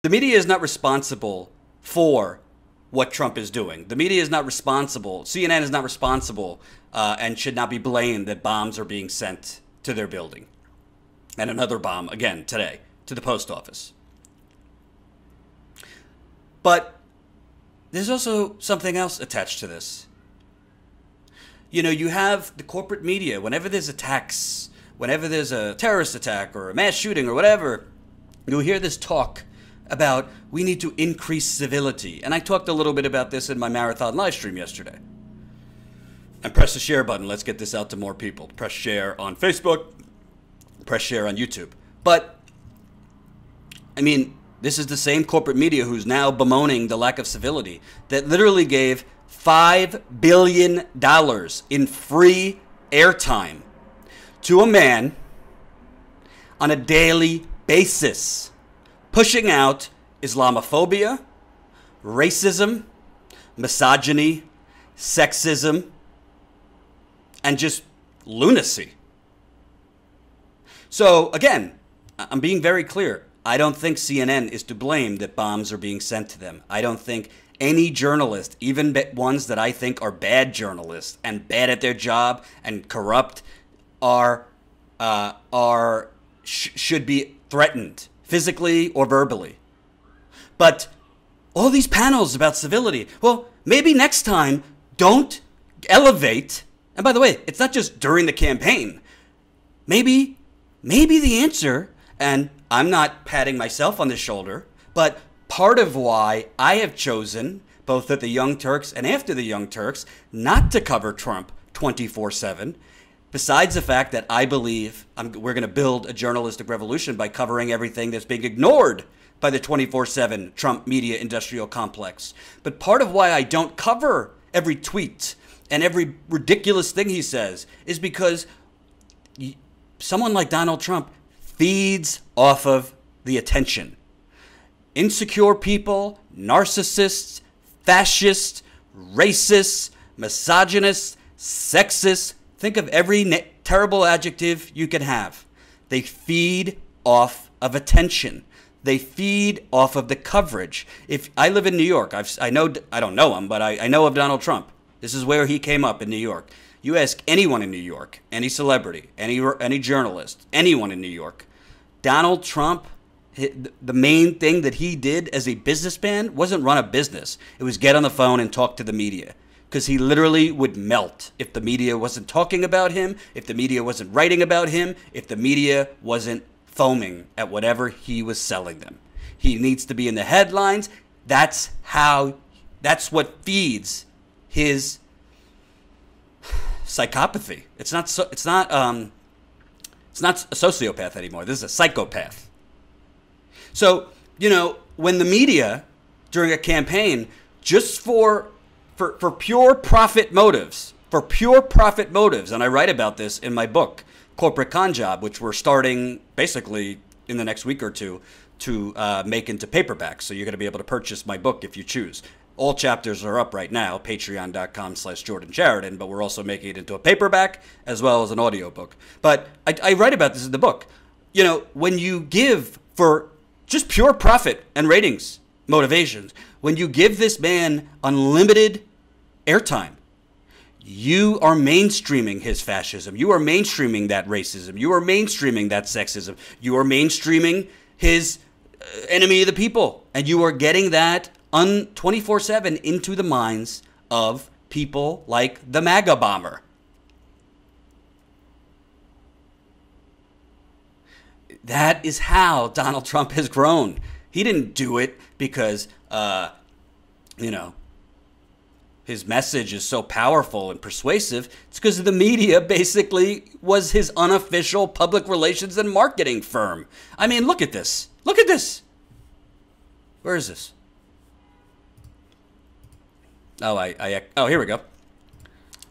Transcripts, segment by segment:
The media is not responsible for what Trump is doing. The media is not responsible. CNN is not responsible and should not be blamed that bombs are being sent to their building. And another bomb, again, today, to the post office. But there's also something else attached to this. You know, you have the corporate media. Whenever there's attacks, whenever there's a terrorist attack or a mass shooting or whatever, you'll hear this talk about we need to increase civility. And I talked a little bit about this in my marathon live stream yesterday. And press the share button. Let's get this out to more people. Press share on Facebook. Press share on YouTube. But, I mean, this is the same corporate media who's now bemoaning the lack of civility that literally gave $5 billion in free airtime to a man on a daily basis, pushing out Islamophobia, racism, misogyny, sexism, and just lunacy. So, again, I'm being very clear. I don't think CNN is to blame that bombs are being sent to them. I don't think any journalist, even ones that I think are bad journalists and bad at their job and corrupt, should be threatened physically or verbally. But all these panels about civility, well, maybe next time don't elevate. And by the way, it's not just during the campaign. Maybe the answer, and I'm not patting myself on the shoulder, but part of why I have chosen, both at the Young Turks and after the Young Turks, not to cover Trump 24/7, besides the fact that I believe we're going to build a journalistic revolution by covering everything that's being ignored by the 24/7 Trump media industrial complex. But part of why I don't cover every tweet and every ridiculous thing he says is because someone like Donald Trump feeds off of the attention. Insecure people, narcissists, fascists, racists, misogynists, sexists. Think of every terrible adjective you can have. They feed off of attention. They feed off of the coverage. If I live in New York, I don't know him, but I know of Donald Trump. This is where he came up in New York. You ask anyone in New York, any celebrity, any journalist, anyone in New York, Donald Trump, the main thing that he did as a businessman wasn't run a business. It was get on the phone and talk to the media. Because he literally would melt if the media wasn't talking about him, if the media wasn't writing about him, if the media wasn't foaming at whatever he was selling them. He needs to be in the headlines. That's what feeds his psychopathy. It's not a sociopath anymore. This is a psychopath. So, you know, when the media during a campaign, just for pure profit motives, and I write about this in my book, Corporate Con Job, which we're starting basically in the next week or two to make into paperback. So you're going to be able to purchase my book if you choose. All chapters are up right now, patreon.com/Jordan Sheridan, but we're also making it into a paperback as well as an audiobook. But I write about this in the book. You know, when you give for just pure profit and ratings motivations, when you give this man unlimited airtime, you are mainstreaming his fascism. You are mainstreaming that racism. You are mainstreaming that sexism. You are mainstreaming his enemy of the people. And you are getting that 24/7 into the minds of people like the MAGA bomber. That is how Donald Trump has grown. He didn't do it because, his message is so powerful and persuasive. It's because the media basically was his unofficial public relations and marketing firm. I mean, look at this. Look at this. Where is this? Oh, here we go.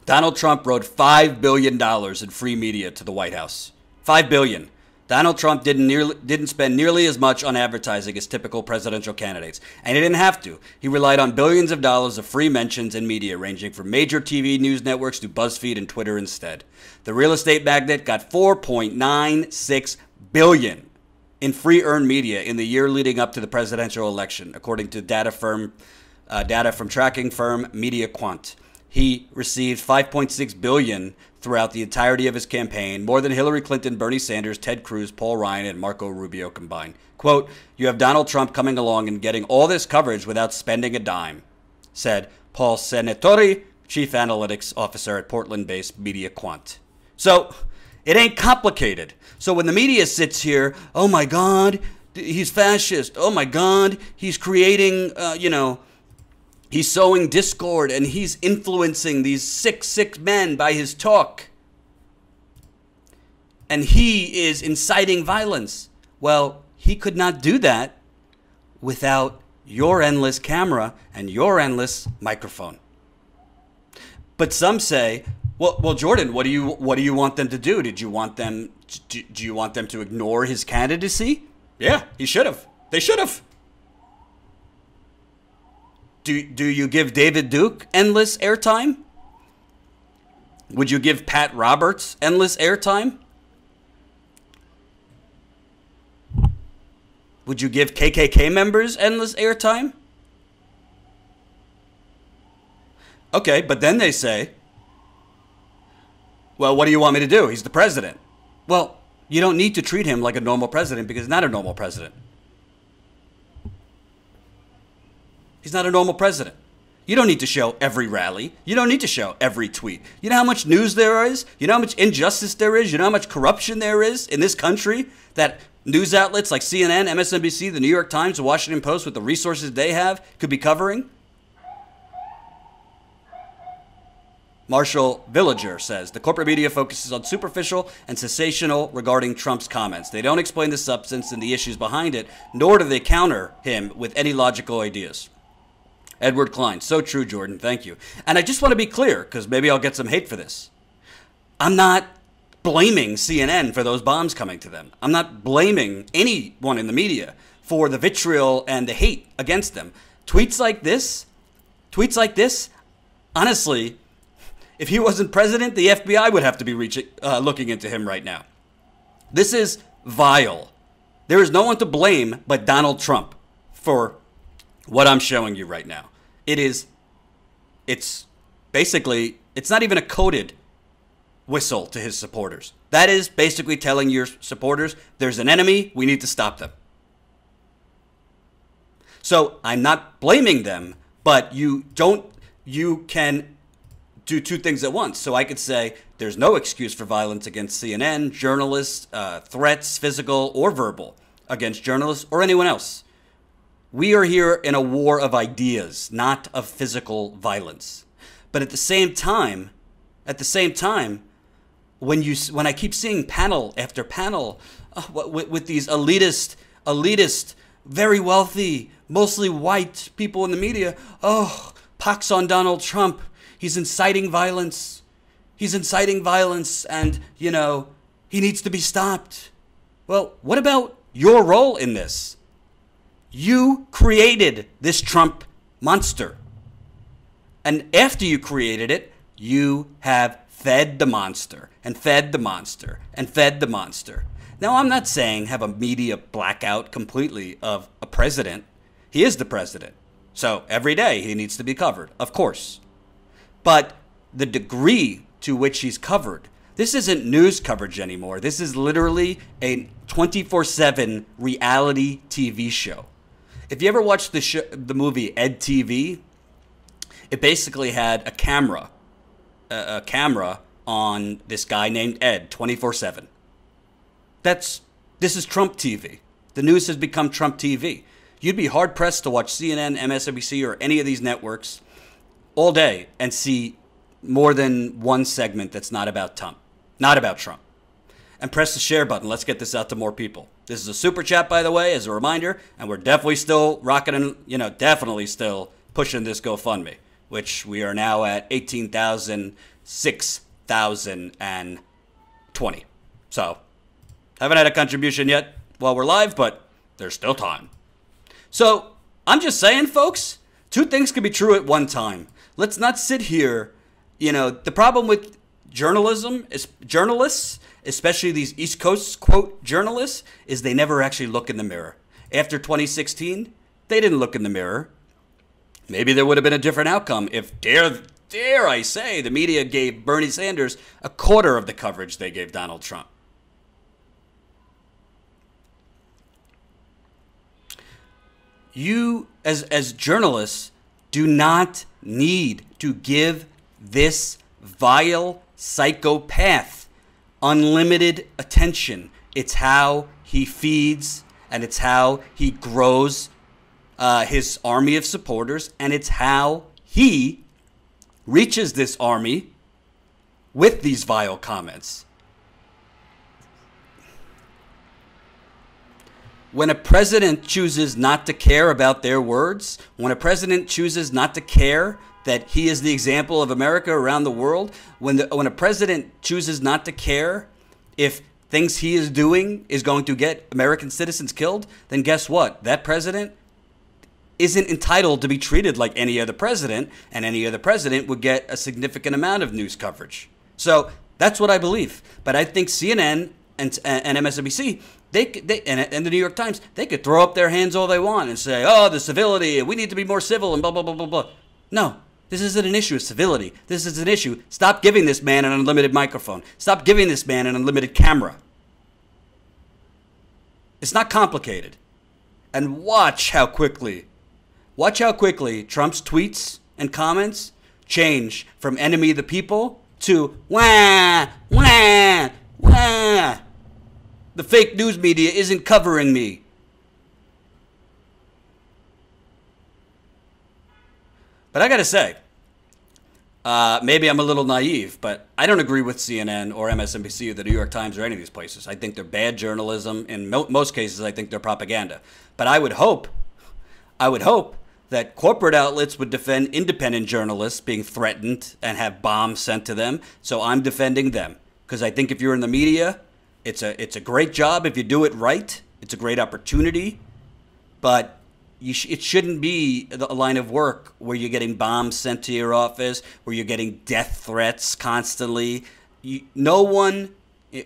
Donald Trump wrote $5 billion in free media to the White House. $5 billion. Donald Trump didn't spend nearly as much on advertising as typical presidential candidates, and he didn't have to. He relied on billions of dollars of free mentions in media, ranging from major TV news networks to BuzzFeed and Twitter instead. The real estate magnate got $4.96 billion in free earned media in the year leading up to the presidential election, according to data from tracking firm MediaQuant. He received $5.6 billion throughout the entirety of his campaign, more than Hillary Clinton, Bernie Sanders, Ted Cruz, Paul Ryan, and Marco Rubio combined. Quote, "You have Donald Trump coming along and getting all this coverage without spending a dime," said Paul Senatori, chief analytics officer at Portland-based MediaQuant. So it ain't complicated. So when the media sits here, oh my God, he's fascist. Oh my God, he's creating, he's sowing discord and he's influencing these sick men by his talk. And he is inciting violence. Well, he could not do that without your endless camera and your endless microphone. But some say, well, Jordan, what do you want them to do? Do you want them to ignore his candidacy? Yeah, he should have. They should have. Do you give David Duke endless airtime? Would you give Pat Roberts endless airtime? Would you give KKK members endless airtime? Okay, but then they say, well, what do you want me to do? He's the president. Well, you don't need to treat him like a normal president because he's not a normal president. He's not a normal president. You don't need to show every rally. You don't need to show every tweet. You know how much news there is? You know how much injustice there is? You know how much corruption there is in this country that news outlets like CNN, MSNBC, the New York Times, the Washington Post, with the resources they have, could be covering? Marshall Villager says, the corporate media focuses on superficial and sensational regarding Trump's comments. They don't explain the substance and the issues behind it, nor do they counter him with any logical ideas. Edward Klein, so true, Jordan. Thank you. And I just want to be clear, because maybe I'll get some hate for this. I'm not blaming CNN for those bombs coming to them. I'm not blaming anyone in the media for the vitriol and the hate against them. Tweets like this, honestly, if he wasn't president, the FBI would have to be looking into him right now. This is vile. There is no one to blame but Donald Trump for what I'm showing you right now. It's basically, it's not even a coded whistle to his supporters. That is basically telling your supporters, there's an enemy, we need to stop them. So I'm not blaming them, but you can do two things at once. So I could say there's no excuse for violence against CNN, journalists, threats, physical or verbal, against journalists or anyone else. We are here in a war of ideas, not of physical violence. But at the same time, when I keep seeing panel after panel with these elitist, very wealthy, mostly white people in the media, pox on Donald Trump. He's inciting violence. And, he needs to be stopped. Well, what about your role in this? You created this Trump monster. And after you created it, you have fed the monster and fed the monster and fed the monster. Now, I'm not saying have a media blackout completely of a president. He is the president. So every day he needs to be covered, of course. But the degree to which he's covered, this isn't news coverage anymore. This is literally a 24/7 reality TV show. If you ever watched the movie Ed TV, it basically had a camera on this guy named Ed 24/7. This is Trump TV. The news has become Trump TV. You'd be hard pressed to watch CNN, MSNBC, or any of these networks all day and see more than one segment that's not about Trump. And press the share button. Let's get this out to more people. This is a super chat, by the way, as a reminder, and we're definitely still rocking and, definitely still pushing this GoFundMe, which we are now at 18,000, 6,020. So, haven't had a contribution yet while we're live, but there's still time. So, I'm just saying, folks, two things can be true at one time. Let's not sit here. The problem with journalism is journalists, especially these East Coast quote journalists, is they never actually look in the mirror. After 2016, they didn't look in the mirror. Maybe there would have been a different outcome if, dare I say, the media gave Bernie Sanders a quarter of the coverage they gave Donald Trump. You, as journalists, do not need to give this vile psychopath unlimited attention. It's how he feeds, and it's how he grows his army of supporters, and it's how he reaches this army with these vile comments. When a president chooses not to care about their words, when a president chooses not to care that he is the example of America around the world, when a president chooses not to care if things he is doing is going to get American citizens killed, then guess what? That president isn't entitled to be treated like any other president, and any other president would get a significant amount of news coverage. So that's what I believe. But I think CNN and MSNBC, and the New York Times, they could throw up their hands all they want and say, oh, the civility, we need to be more civil, and blah, blah, blah, blah, blah. No, this isn't an issue of civility. This is an issue. Stop giving this man an unlimited microphone. Stop giving this man an unlimited camera. It's not complicated. And watch how quickly Trump's tweets and comments change from enemy of the people to wah, wah, wah. The fake news media isn't covering me. But I got to say, maybe I'm a little naive, but I don't agree with CNN or MSNBC or the New York Times or any of these places. I think they're bad journalism. In most cases, I think they're propaganda. But I would hope that corporate outlets would defend independent journalists being threatened and have bombs sent to them. So I'm defending them, because I think if you're in the media, it's a great job if you do it right. It's a great opportunity, but it shouldn't be a line of work where you're getting bombs sent to your office, where you're getting death threats constantly. No one,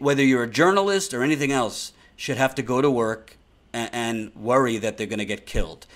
whether you're a journalist or anything else, should have to go to work and worry that they're going to get killed.